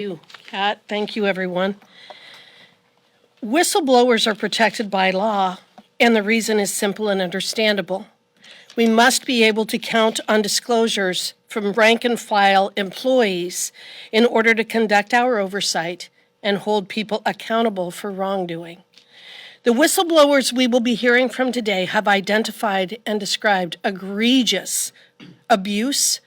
you, Kat. Thank you, everyone. Whistleblowers are protected by law, and the reason is simple and understandable. We must be able to count on disclosures from rank-and-file employees in order to conduct our oversight and hold people accountable for wrongdoing. The whistleblowers we will be hearing from today have identified and described egregious abuse,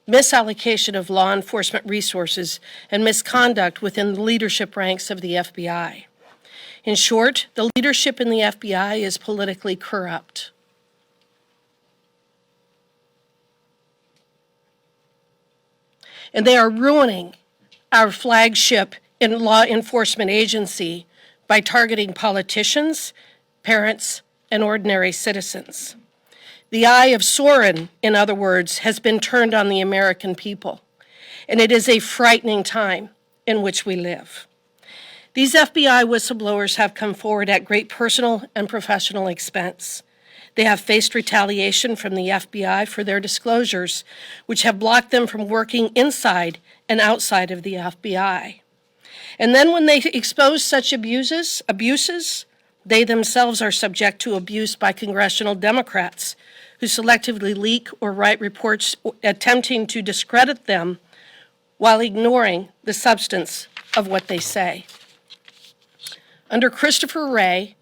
misallocation of law enforcement resources, and misconduct within the leadership ranks of the FBI. In short, the leadership in the FBI is politically corrupt. And they are ruining our flagship law enforcement agency by targeting politicians, parents, and ordinary citizens. The eye of Sauron, in other words, has been turned on the American people, and it is a frightening time in which we live. These FBI whistleblowers have come forward at great personal and professional expense. They have faced retaliation from the FBI for their disclosures, which have blocked them from working inside and outside of the FBI. And then when they expose such abuses, they themselves are subject to abuse by congressional Democrats who selectively leak or write reports attempting to discredit them while ignoring the substance of what they say. Under Christopher Wray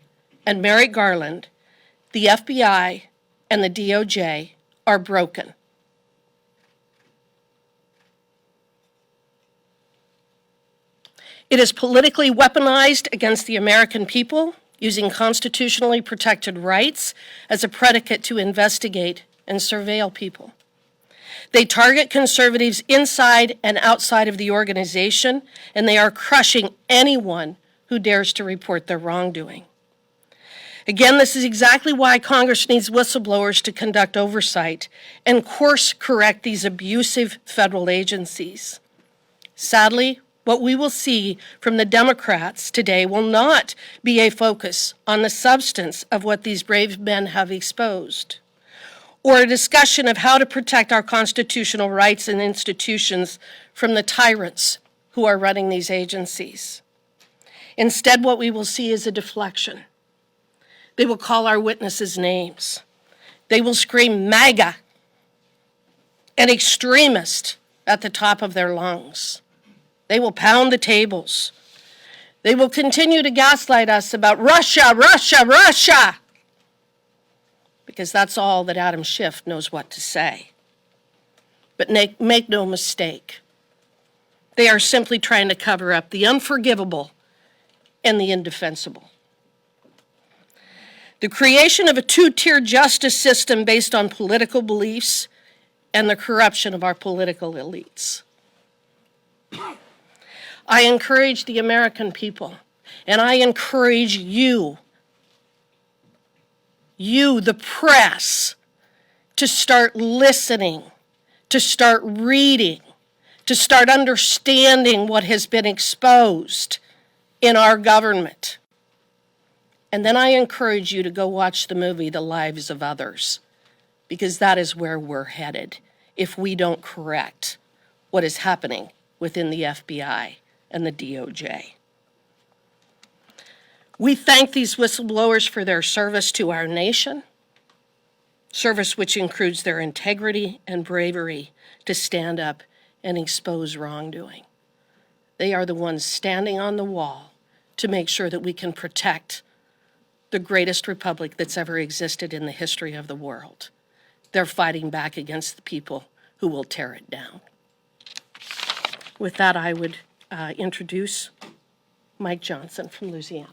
and Merrick Garland, the FBI and the DOJ are broken. It is politically weaponized against the American people, using constitutionally protected rights as a predicate to investigate and surveil people. They target conservatives inside and outside of the organization, and they are crushing anyone who dares to report their wrongdoing. Again, this is exactly why Congress needs whistleblowers to conduct oversight and course correct these abusive federal agencies. Sadly, what we will see from the Democrats today will not be a focus on the substance of what these brave men have exposed, or a discussion of how to protect our constitutional rights and institutions from the tyrants who are running these agencies. Instead, what we will see is a deflection. They will call our witnesses names. They will scream MAGA and extremist at the top of their lungs. They will pound the tables. They will continue to gaslight us about Russia, Russia, Russia, because that's all that Adam Schiff knows what to say. But make no mistake, they are simply trying to cover up the unforgivable and the indefensible. The creation of a two-tier justice system based on political beliefs and the corruption of our political elites. I encourage the American people, and I encourage you, the press, to start listening, to start reading, to start understanding what has been exposed in our government. And then I encourage you to go watch the movie, The Lives of Others, because that is where we're headed if we don't correct what is happening within the FBI and the DOJ. We thank these whistleblowers for their service to our nation, service which includes their integrity and bravery to stand up and expose wrongdoing. They are the ones standing on the wall to make sure that we can protect the greatest republic that's ever existed in the history of the world. They're fighting back against the people who will tear it down. With that, I would introduce Mike Johnson from Louisiana.